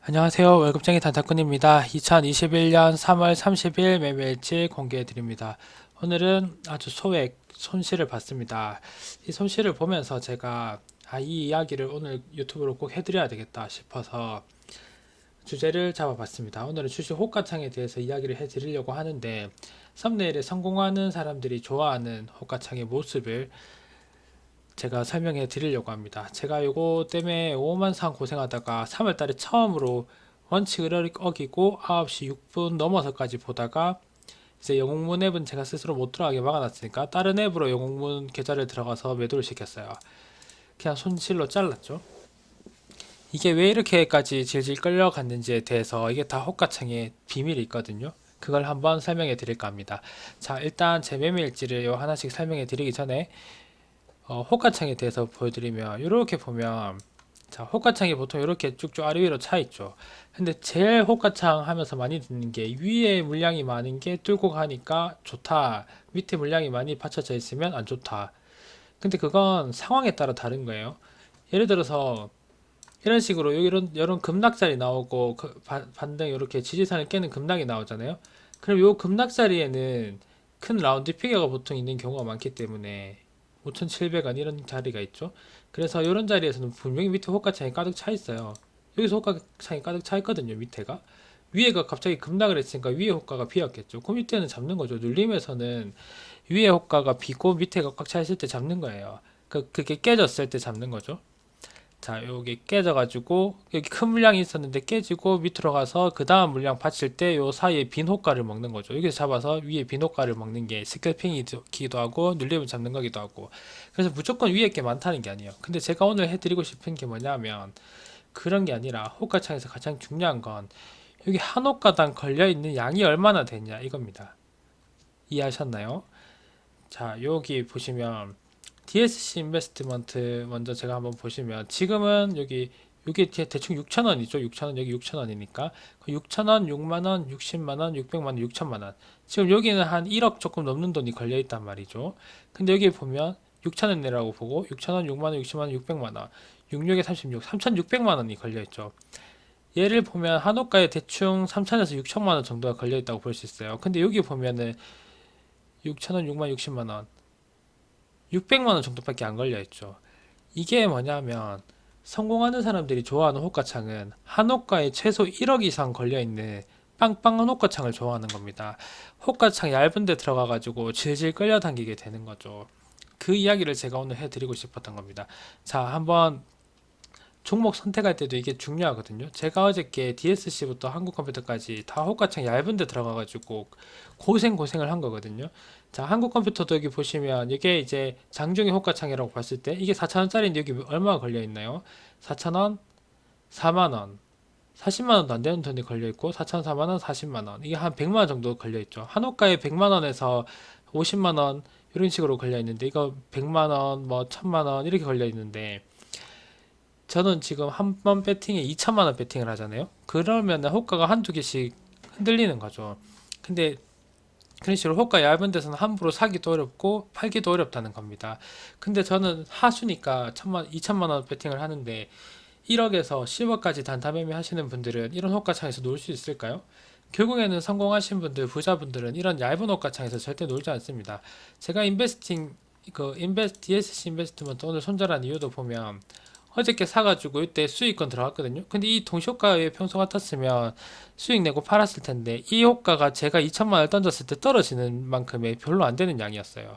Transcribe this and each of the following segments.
안녕하세요. 월급쟁이 단타꾼입니다. 2021년 3월 30일 매매일치 공개해 드립니다. 오늘은 아주 소액 손실을 봤습니다. 이 손실을 보면서 제가 이 이야기를 오늘 유튜브로 꼭 해드려야 되겠다 싶어서 주제를 잡아봤습니다. 오늘은 주식 호가창에 대해서 이야기를 해드리려고 하는데, 썸네일에 성공하는 사람들이 좋아하는 호가창의 모습을 제가 설명해 드리려고 합니다. 제가 요거 때문에 5만 상 고생하다가 3월 달에 처음으로 원칙을 어기고 9시 6분 넘어서까지 보다가 이제 영웅문 앱은 제가 스스로 못 들어가게 막아놨으니까 다른 앱으로 영웅문 계좌를 들어가서 매도를 시켰어요. 그냥 손실로 잘랐죠. 이게 왜 이렇게까지 질질 끌려갔는지에 대해서 이게 다 호가창에 비밀이 있거든요. 그걸 한번 설명해 드릴까 합니다. 자, 일단 제 매매일지를 요 하나씩 설명해 드리기 전에 호가창에 대해서 보여드리면, 이렇게 보면, 자, 호가창이 보통 이렇게 쭉쭉 아래 위로 차 있죠. 근데 제일 호가창 하면서 많이 듣는 게, 위에 물량이 많은 게 뚫고 가니까 좋다, 밑에 물량이 많이 받쳐져 있으면 안 좋다. 근데 그건 상황에 따라 다른 거예요. 예를 들어서 이런 식으로 이런 급락자리 나오고 반등 이렇게 지지선을 깨는 급락이 나오잖아요. 그럼 요 급락자리에는 큰 라운드 피겨가 보통 있는 경우가 많기 때문에 5,700원 이런 자리가 있죠. 그래서 이런 자리에서는 분명히 밑에 호가창이 가득 차 있어요. 여기서 호가창이 가득 차 있거든요. 밑에가 위에가 갑자기 급락을 했으니까 위에 호가가 비었겠죠. 그 밑에는 잡는 거죠. 눌림에서는 위에 호가가 비고 밑에가 꽉 차 있을 때 잡는 거예요. 그게 깨졌을 때 잡는 거죠. 자, 여기 깨져가지고 여기 큰 물량이 있었는데 깨지고 밑으로 가서 그 다음 물량 받칠 때 요 사이에 빈 호가를 먹는 거죠. 여기서 잡아서 위에 빈 호가를 먹는 게 스캘핑이기도 하고 눌림을 잡는 거기도 하고. 그래서 무조건 위에 게 많다는 게 아니에요. 근데 제가 오늘 해드리고 싶은 게 뭐냐면, 그런 게 아니라 호가창에서 가장 중요한 건 여기 한 호가당 걸려있는 양이 얼마나 되냐 이겁니다. 이해하셨나요? 자, 여기 보시면 DSC 인베스트먼트 먼저 제가 한번 보시면, 지금은 여기 이게 대충 6,000원이죠. 6,000원, 여기 6,000원이니까 6,000원, 6만원, 60만원, 600만원, 6천만원. 지금 여기는 한 1억 조금 넘는 돈이 걸려 있단 말이죠. 근데 여기 보면 6,000원이라고 보고 6,000원, 6만원, 60만원, 600만원, 66에 36, 3,600만원이 걸려 있죠. 얘를 보면 한호가에 대충 3천에서 6천만원 정도가 걸려 있다고 볼 수 있어요. 근데 여기 보면은 6,000원, 6만, 60만원, 600만원 정도밖에 안 걸려 있죠. 이게 뭐냐면, 성공하는 사람들이 좋아하는 호가창은 한 호가에 최소 1억 이상 걸려있는 빵빵한 호가창을 좋아하는 겁니다. 호가창 얇은 데 들어가가지고 질질 끌려당기게 되는 거죠. 그 이야기를 제가 오늘 해드리고 싶었던 겁니다. 자, 한번 종목 선택할 때도 이게 중요하거든요. 제가 어저께 DSC부터 한국컴퓨터까지 다 호가창 얇은 데 들어가가지고 고생을 한 거거든요. 자, 한국컴퓨터도 여기 보시면 이게 이제 장중의 호가창이라고 봤을 때 이게 4,000원짜리인데 여기 얼마가 걸려 있나요? 4,000원, 4만원, 40만원도 안 되는 돈이 걸려 있고, 4,000원, 4만원, 40만원, 이게 한 100만원 정도 걸려 있죠. 한 호가에 100만원에서 50만원 이런 식으로 걸려 있는데, 이거 100만원, 뭐 1000만원 이렇게 걸려 있는데, 저는 지금 한 번 배팅에 2천만 원 배팅을 하잖아요. 그러면 호가가 한두 개씩 흔들리는 거죠. 근데 그런 식으로 호가 얇은 데서는 함부로 사기도 어렵고 팔기도 어렵다는 겁니다. 근데 저는 하수니까 2천만 원 배팅을 하는데 1억에서 10억까지 단타 매매 하시는 분들은 이런 호가창에서 놀 수 있을까요? 결국에는 성공하신 분들, 부자분들은 이런 얇은 호가창에서 절대 놀지 않습니다. 제가 DSC 인베스트먼트 오늘 손절한 이유도 보면, 어저께 사가지고 이때 수익권 들어갔거든요. 근데 이 동시효과에 평소 같았으면 수익 내고 팔았을 텐데, 이 효과가 제가 2천만 원을 던졌을 때 떨어지는 만큼의 별로 안 되는 양이었어요.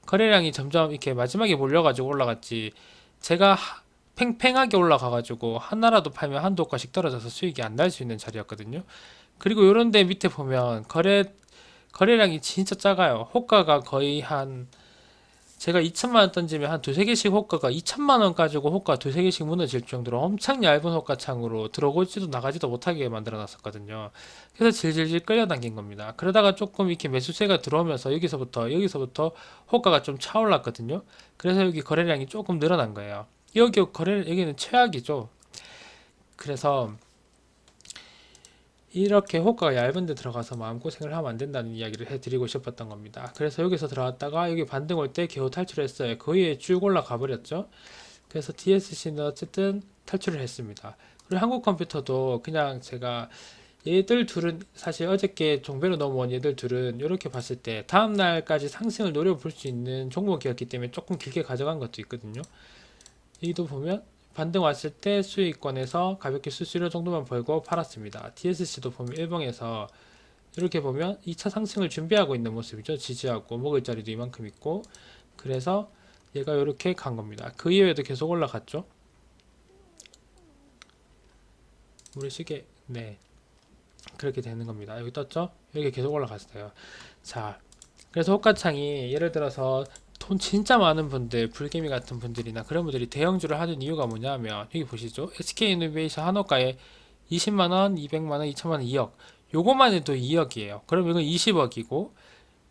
거래량이 점점 이렇게 마지막에 몰려가지고 올라갔지, 제가 팽팽하게 올라가가지고 하나라도 팔면 한두 호가씩 떨어져서 수익이 안 날 수 있는 자리였거든요. 그리고 요런 데 밑에 보면 거래량이 진짜 작아요. 호가가 거의 한, 제가 2천만 원 던지면 한 두세 개씩 호가가 2천만 원 가지고 호가 두세 개씩 무너질 정도로 엄청 얇은 호가창으로 들어오지도 나가지도 못하게 만들어 놨었거든요. 그래서 질질질 끌려당긴 겁니다. 그러다가 조금 이렇게 매수세가 들어오면서 여기서부터 호가가 좀 차올랐거든요. 그래서 여기 거래량이 조금 늘어난 거예요. 여기는 최악이죠. 그래서 이렇게 호가가 얇은 데 들어가서 마음고생을 하면 안 된다는 이야기를 해드리고 싶었던 겁니다. 그래서 여기서 들어갔다가 여기 반등 올 때 겨우 탈출했어요. 거의 쭉 올라가 버렸죠. 그래서 DSC는 어쨌든 탈출을 했습니다. 그리고 한국 컴퓨터도 그냥 제가 얘들 둘은 사실 어저께 종배로 넘어온 얘들 둘은 이렇게 봤을 때 다음 날까지 상승을 노려볼 수 있는 종목이었기 때문에 조금 길게 가져간 것도 있거든요. 여기도 보면 반등 왔을 때 수익권에서 가볍게 수수료 정도만 벌고 팔았습니다. DSC도 보면 일봉에서 이렇게 보면 2차 상승을 준비하고 있는 모습이죠. 지지하고 먹을 자리도 이만큼 있고, 그래서 얘가 이렇게 간 겁니다. 그 이후에도 계속 올라갔죠. 우리 시계, 네, 그렇게 되는 겁니다. 여기 떴죠? 이렇게 계속 올라갔어요. 자, 그래서 호가창이 예를 들어서 돈 진짜 많은 분들, 불개미 같은 분들이나 그런 분들이 대형주를 하는 이유가 뭐냐면, 여기 보시죠. SK이노베이션 한호가에 20만원, 200만원, 2천만원, 2억. 요거만 해도 2억이에요. 그럼 이건 20억이고,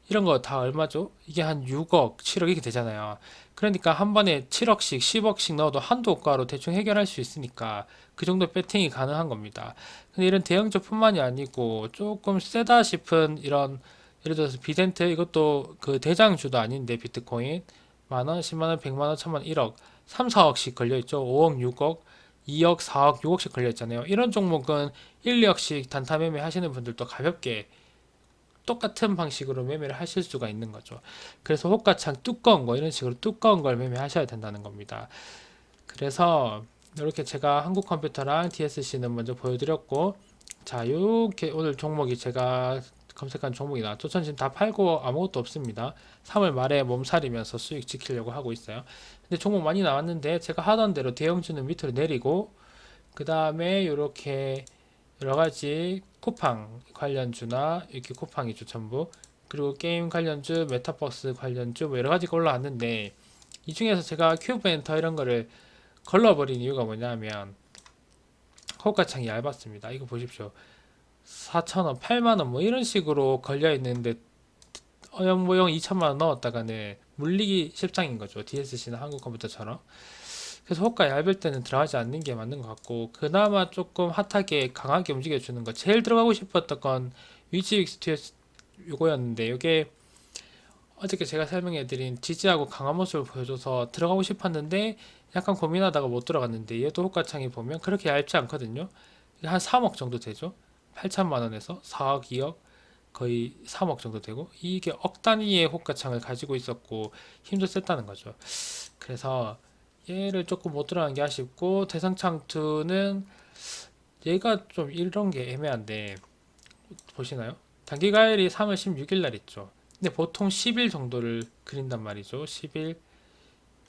이런 거 다 얼마죠? 이게 한 6억, 7억 이렇게 되잖아요. 그러니까 한 번에 7억씩, 10억씩 넣어도 한도 효과로 대충 해결할 수 있으니까 그 정도 배팅이 가능한 겁니다. 근데 이런 대형주뿐만이 아니고 조금 세다 싶은 이런, 예를 들어서 비덴트 이것도 그 대장주도 아닌데 비트코인 만원, 10만원, 100만원, 1000만원, 1억, 3, 4억씩 걸려있죠. 5억, 6억, 2억, 4억, 6억씩 걸려있잖아요. 이런 종목은 1, 2억씩 단타 매매 하시는 분들도 가볍게 똑같은 방식으로 매매를 하실 수가 있는 거죠. 그래서 호가창 두꺼운 거 이런 식으로 두꺼운 걸 매매하셔야 된다는 겁니다. 그래서 이렇게 제가 한국 컴퓨터랑 DSC는 먼저 보여드렸고, 자, 이렇게 오늘 종목이 제가 검색한 종목이 나왔죠. 전 지금 다 팔고 아무것도 없습니다. 3월 말에 몸살이면서 수익 지키려고 하고 있어요. 근데 종목 많이 나왔는데 제가 하던 대로 대형주는 밑으로 내리고, 그 다음에 이렇게 여러 가지 쿠팡 관련주나 이렇게 쿠팡이죠 전부. 그리고 게임 관련주, 메타버스 관련주 뭐 여러 가지가 올라왔는데, 이 중에서 제가 큐브 엔터 이런 거를 걸러버린 이유가 뭐냐면 호가창이 얇았습니다. 이거 보십시오. 4,000원, 8만원 뭐 이런 식으로 걸려 있는데 어영모영 2천만원 넣었다가는 물리기 십장인 거죠. DSC나 한국컴퓨터처럼. 그래서 호가 얇을 때는 들어가지 않는 게 맞는 것 같고, 그나마 조금 핫하게 강하게 움직여주는 거 제일 들어가고 싶었던 건 위치익스튜어스 요거였는데, 이게 어저께 제가 설명해드린 지지하고 강한 모습을 보여줘서 들어가고 싶었는데 약간 고민하다가 못 들어갔는데, 얘도 호가창이 보면 그렇게 얇지 않거든요. 한 3억 정도 되죠. 8천만 원에서 4억, 2억, 거의 3억 정도 되고, 이게 억 단위의 호가창을 가지고 있었고 힘도 셌다는 거죠. 그래서 얘를 조금 못 들어간 게 아쉽고, 대성창2는 얘가 좀 이런 게 애매한데, 보시나요? 단기가열이 3월 16일 날 있죠. 근데 보통 10일 정도를 그린단 말이죠. 10일,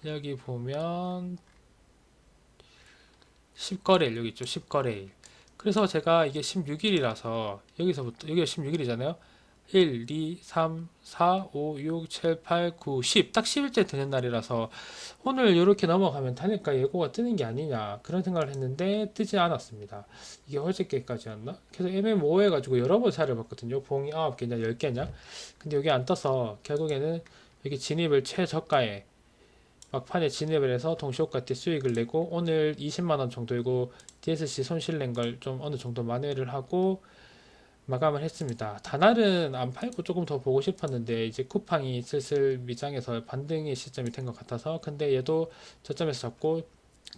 여기 보면 10거래일 여기 있죠. 10거래일. 그래서 제가 이게 16일이라서 여기서부터, 여기가 16일이잖아요. 1, 2, 3, 4, 5, 6, 7, 8, 9, 10. 딱 10일째 되는 날이라서 오늘 이렇게 넘어가면 단일가 예고가 뜨는 게 아니냐 그런 생각을 했는데 뜨지 않았습니다. 이게 어저께까지였나? 계속 애매모호해가지고 여러 번 찾아봤거든요. 봉이 9개냐 10개냐? 근데 여기 안 떠서 결국에는 여기 진입을 최저가에 막판에 진입을 해서 동시효과 때 수익을 내고, 오늘 20만원 정도이고 DSC 손실 낸 걸 좀 어느 정도 만회를 하고 마감을 했습니다. 다날은 안 팔고 조금 더 보고 싶었는데 이제 쿠팡이 슬슬 미장에서 반등의 시점이 된 것 같아서, 근데 얘도 저점에서 잡고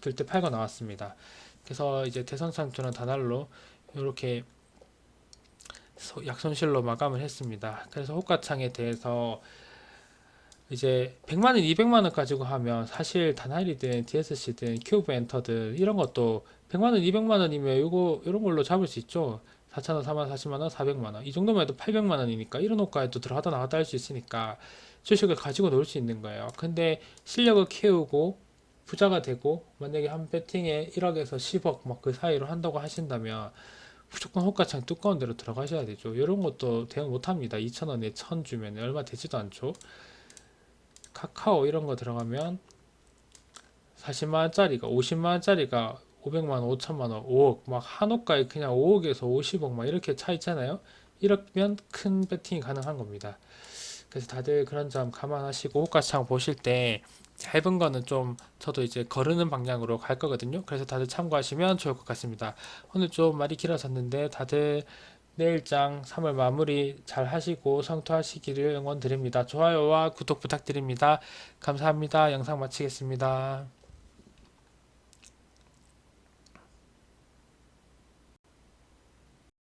들때 팔고 나왔습니다. 그래서 이제 대성상투는 다날로 이렇게 약손실로 마감을 했습니다. 그래서 호가창에 대해서 이제 100만원, 200만원 가지고 하면 사실 다날이든 DSC든 큐브 엔터든 이런 것도 100만원, 200만원이면 이거 이런 걸로 잡을 수 있죠. 4천원, 4만, 40만원, 400만원 이 정도만 해도 800만원이니까 이런 호가에도 들어가다 나갔다 할 수 있으니까 주식을 가지고 놀 수 있는 거예요. 근데 실력을 키우고 부자가 되고 만약에 한 배팅에 1억에서 10억 막 그 사이로 한다고 하신다면 무조건 호가창 두꺼운 데로 들어가셔야 되죠. 이런 것도 대응 못 합니다. 2천원에 1000 주면 얼마 되지도 않죠. 카카오 이런 거 들어가면 40만원짜리가 50만원짜리가 500만원, 5천만원, 5억 막 한호가에 그냥 5억에서 50억 막 이렇게 차 있잖아요. 이러면 큰 배팅이 가능한 겁니다. 그래서 다들 그런 점 감안하시고 호가창 보실 때 얇은 거는 좀 저도 이제 거르는 방향으로 갈 거거든요. 그래서 다들 참고하시면 좋을 것 같습니다. 오늘 좀 말이 길어졌는데 다들 내일장 3월 마무리 잘 하시고 성투하시기를 응원드립니다. 좋아요와 구독 부탁드립니다. 감사합니다. 영상 마치겠습니다.